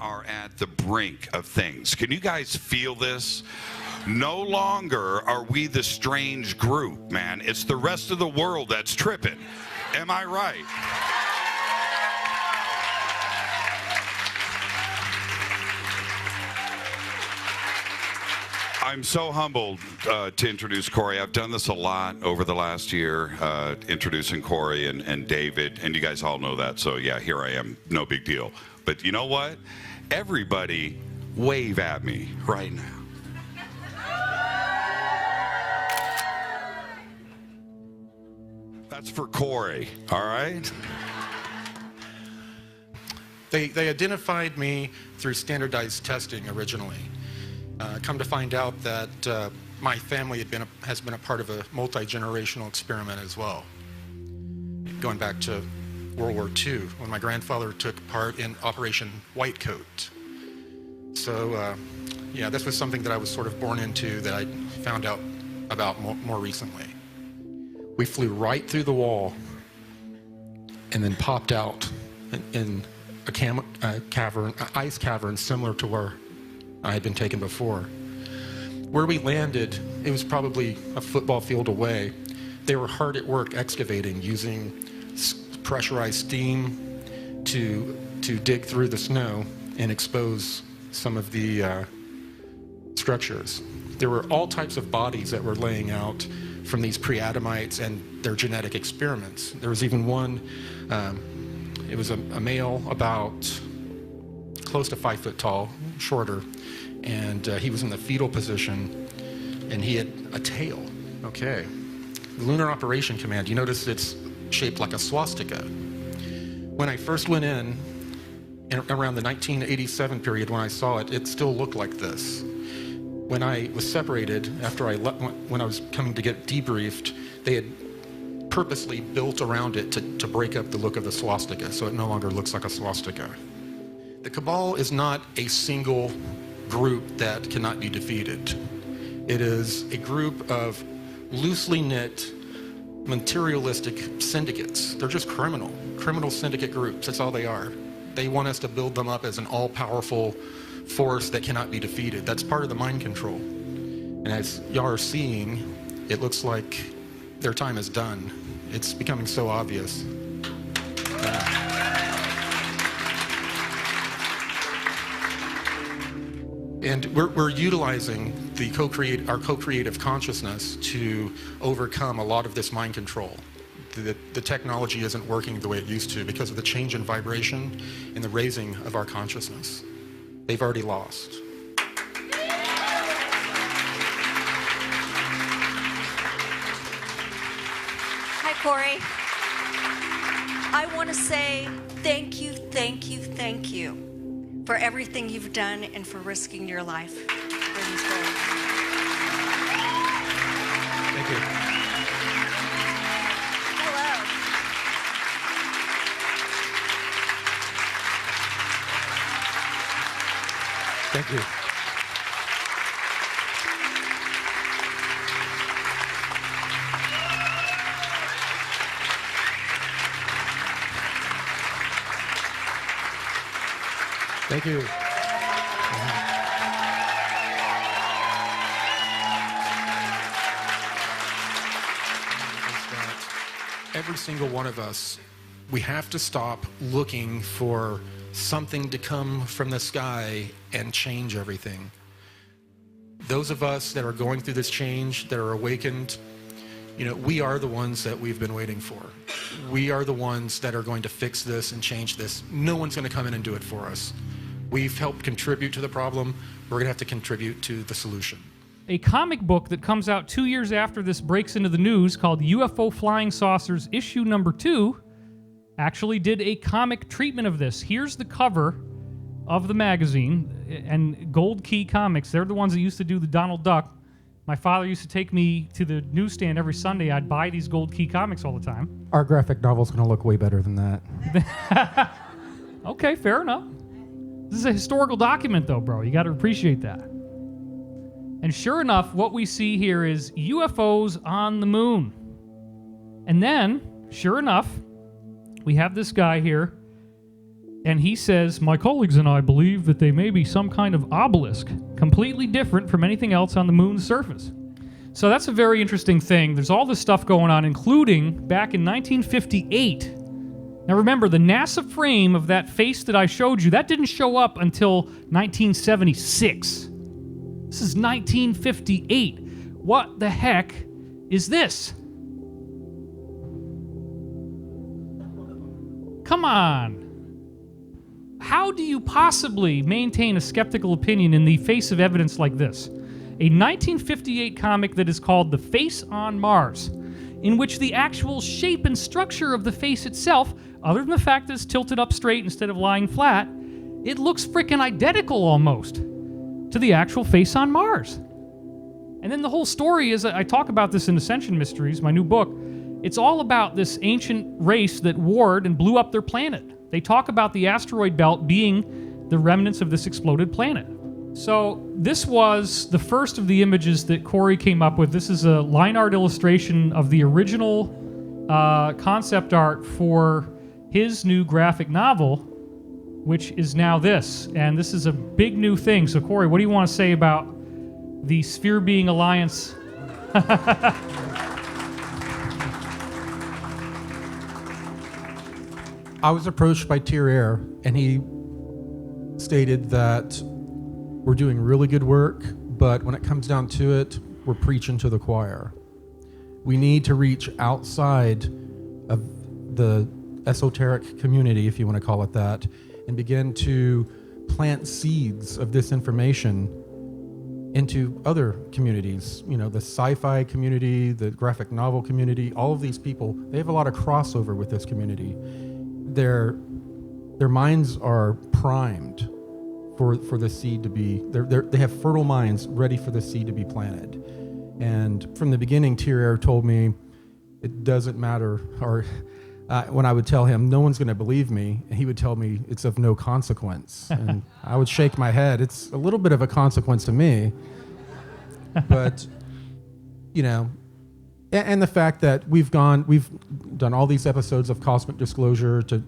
are at the brink of things. Can you guys feel this? No longer are we the strange group, man. It's the rest of the world that's tripping. Am I right? I'm so humbled to introduce Corey. I've done this a lot over the last year, introducing Corey and David, and you guys all know that, so yeah, here I am, no big deal. But you know what? Everybody wave at me right now. That's for Corey, all right? They identified me through standardized testing originally. Come to find out that my family has been a part of a multi-generational experiment as well. Going back to World War II, when my grandfather took part in Operation White Coat. So, yeah, this was something that I was sort of born into that I found out about more recently. We flew right through the wall and then popped out in a cavern, an ice cavern similar to where I had been taken before. Where we landed, it was probably a football field away. They were hard at work excavating using pressurized steam to dig through the snow and expose some of the structures. There were all types of bodies that were laying out from these pre-Adamites and their genetic experiments. There was even one, it was a male about close to 5 foot tall, shorter, and he was in the fetal position, and he had a tail. Okay. The Lunar Operation Command, you notice it's shaped like a swastika. When I first went in around the 1987 period, when I saw it, it still looked like this. When I was separated, after when I was coming to get debriefed, they had purposely built around it to break up the look of the swastika, so it no longer looks like a swastika. The Cabal is not a single group that cannot be defeated. It is a group of loosely knit, materialistic syndicates. They're just criminal syndicate groups. That's all they are. They want us to build them up as an all-powerful force that cannot be defeated. That's part of the mind control. And as y'all are seeing, it looks like their time is done. It's becoming so obvious. And we're utilizing our co-creative consciousness to overcome a lot of this mind control. The technology isn't working the way it used to because of the change in vibration and the raising of our consciousness. They've already lost. Hi, Corey. I want to say thank you for everything you've done and for risking your life for these goals. Thank you. Hello. Thank you. Thank you. Every single one of us, we have to stop looking for something to come from the sky and change everything. Those of us that are going through this change, that are awakened, we are the ones that we've been waiting for. We are the ones that are going to fix this and change this. No one's going to come in and do it for us. We've helped contribute to the problem. We're going to have to contribute to the solution. A comic book that comes out 2 years after this breaks into the news called UFO Flying Saucers issue number 2 actually did a comic treatment of this. Here's the cover of the magazine, and Gold Key Comics, they're the ones that used to do the Donald Duck. My father used to take me to the newsstand every Sunday. I'd buy these Gold Key Comics all the time. Our graphic novel's going to look way better than that. Okay, fair enough. This is a historical document, though, bro. You got to appreciate that. And sure enough, what we see here is UFOs on the moon. And then, sure enough, we have this guy here, And he says, my colleagues and I believe that they may be some kind of obelisk, completely different from anything else on the moon's surface. So that's a very interesting thing. There's all this stuff going on, including back in 1958. Now remember, the NASA frame of that face that I showed you, that didn't show up until 1976. This is 1958. What the heck is this? Come on. How do you possibly maintain a skeptical opinion in the face of evidence like this? A 1958 comic that is called The Face on Mars, in which the actual shape and structure of the face itself, other than the fact that it's tilted up straight instead of lying flat, it looks frickin' identical almost to the actual face on Mars. And then the whole story is, I talk about this in Ascension Mysteries, my new book. It's all about this ancient race that warred and blew up their planet. They talk about the asteroid belt being the remnants of this exploded planet. So this was the first of the images that Corey came up with. This is a line art illustration of the original concept art for his new graphic novel, which is now this. And this is a big new thing. So Corey, what do you want to say about the Sphere Being Alliance? I was approached by Tier Air, and he stated that we're doing really good work, but when it comes down to it, we're preaching to the choir. We need to reach outside of the esoteric community, if you want to call it that, and begin to plant seeds of this information into other communities. You know, the sci-fi community, the graphic novel community, all of these people, they have a lot of crossover with this community. Their minds are primed for the seed to be, they have fertile minds ready for the seed to be planted. And from the beginning, Tier Air told me it doesn't matter, or when I would tell him no one's going to believe me, he would tell me it's of no consequence. And I would shake my head. It's a little bit of a consequence to me. But, you know, and the fact that we've done all these episodes of Cosmic Disclosure to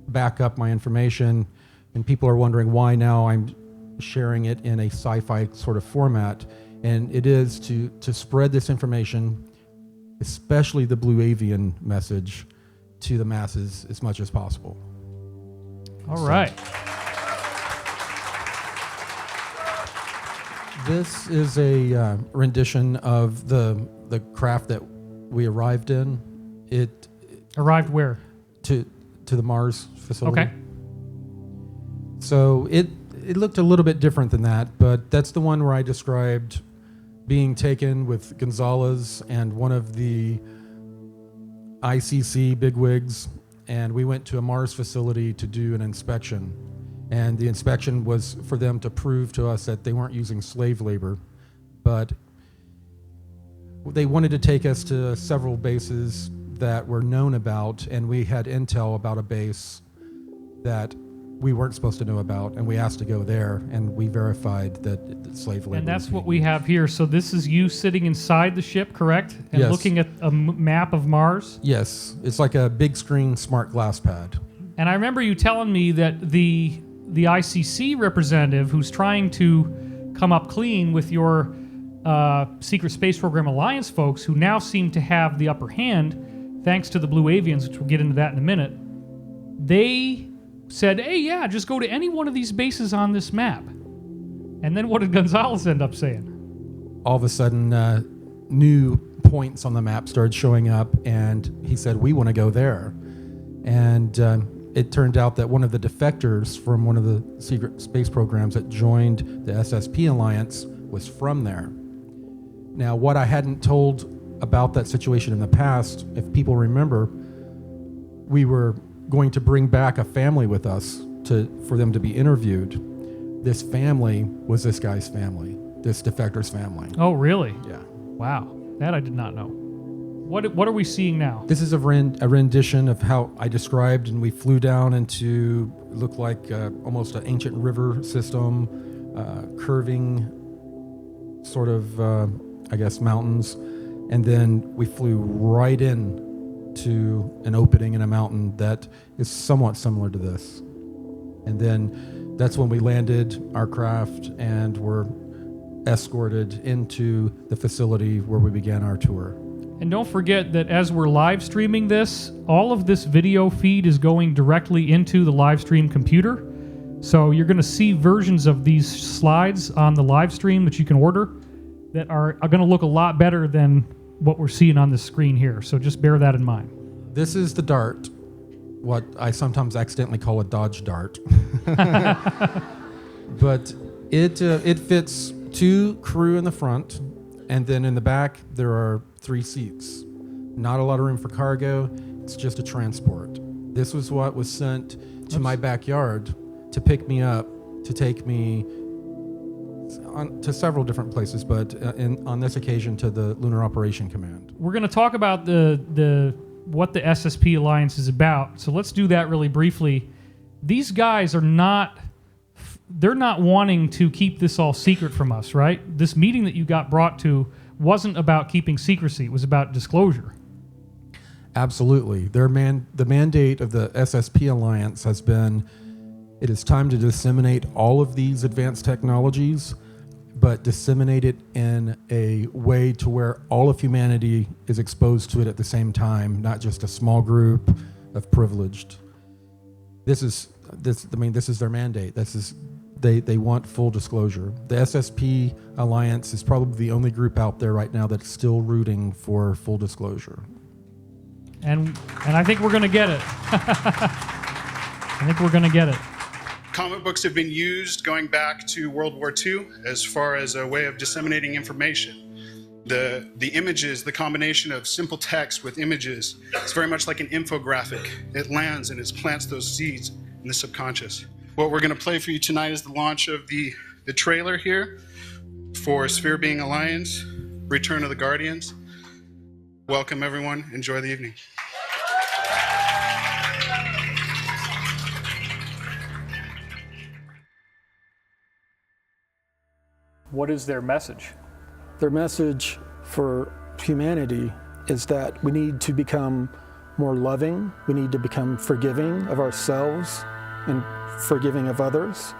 back up my information, and people are wondering why now I'm sharing it in a sci-fi sort of format. And it is to spread this information, especially the Blue Avian message, to the masses as much as possible. All right. This is a rendition of the craft that we arrived in. It arrived where? To the Mars facility. Okay. So it looked a little bit different than that, but that's the one where I described being taken with Gonzalez and one of the ICC bigwigs, and we went to a Mars facility to do an inspection. And the inspection was for them to prove to us that they weren't using slave labor, but they wanted to take us to several bases that were known about, and we had intel about a base that we weren't supposed to know about, and we asked to go there, and we verified that slave labor. And that's what we have here. So this is you sitting inside the ship, correct? And yes. Looking at a map of Mars? Yes. It's like a big screen smart glass pad. And I remember you telling me that the ICC representative who's trying to come up clean with your Secret Space Program Alliance folks, who now seem to have the upper hand, thanks to the Blue Avians, which we'll get into that in a minute, they said, hey, yeah, just go to any one of these bases on this map. And then what did Gonzalez end up saying? All of a sudden, new points on the map started showing up, and he said, we want to go there. And it turned out that one of the defectors from one of the secret space programs that joined the SSP Alliance was from there. Now, what I hadn't told about that situation in the past, if people remember, we were going to bring back a family with us for them to be interviewed. This family was this guy's family, this defector's family. Oh, really? Yeah. Wow. That I did not know. What are we seeing now? This is a rendition of how I described, and we flew down into, looked like almost an ancient river system, curving sort of, I guess, mountains. And then we flew right in to an opening in a mountain that is somewhat similar to this. And then that's when we landed our craft and were escorted into the facility where we began our tour. And don't forget that as we're live streaming this, all of this video feed is going directly into the live stream computer. So you're going to see versions of these slides on the live stream that you can order that are going to look a lot better than what we're seeing on the screen here. So just bear that in mind. This is the dart, what I sometimes accidentally call a Dodge dart. But it fits 2 crew in the front, and then in the back there are 3 seats. Not a lot of room for cargo. It's just a transport. This was what was sent to my backyard to pick me up, to take me to several different places, but on this occasion to the Lunar Operation Command. We're going to talk about what the SSP Alliance is about. So let's do that really briefly. These guys are not wanting to keep this all secret from us, right? This meeting that you got brought to wasn't about keeping secrecy. It was about disclosure. Absolutely. The mandate of the SSP Alliance has been, it is time to disseminate all of these advanced technologies, but disseminate it in a way to where all of humanity is exposed to it at the same time, not just a small group of privileged. This is their mandate. They want full disclosure. The SSP Alliance is probably the only group out there right now that's still rooting for full disclosure. And I think we're going to get it. I think we're going to get it. Comic books have been used going back to World War II as far as a way of disseminating information. The images, the combination of simple text with images, it's very much like an infographic. It lands and it plants those seeds in the subconscious. What we're going to play for you tonight is the launch of the trailer here for Sphere Being Alliance, Return of the Guardians. Welcome everyone. Enjoy the evening. What is their message? Their message for humanity is that we need to become more loving, we need to become forgiving of ourselves and forgiving of others.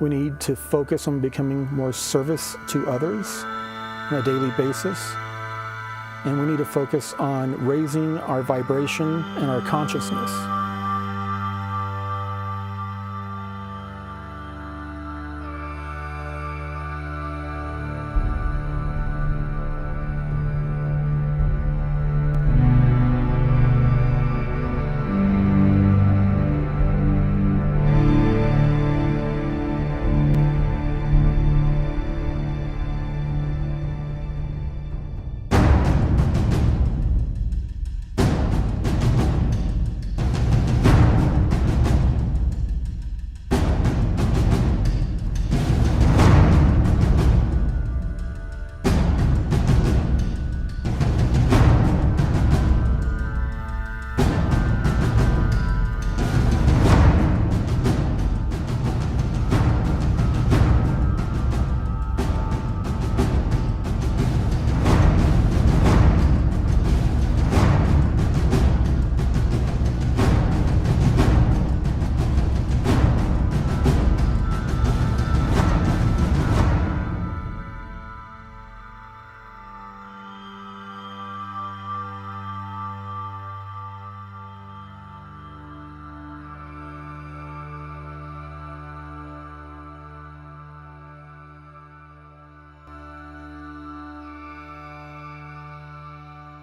We need to focus on becoming more service to others on a daily basis. And we need to focus on raising our vibration and our consciousness.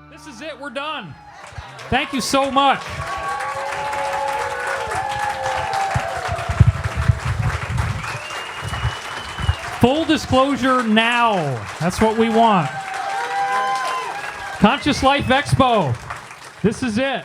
This is it. We're done. Thank you so much. Full disclosure now. That's what we want. Conscious Life Expo. This is it.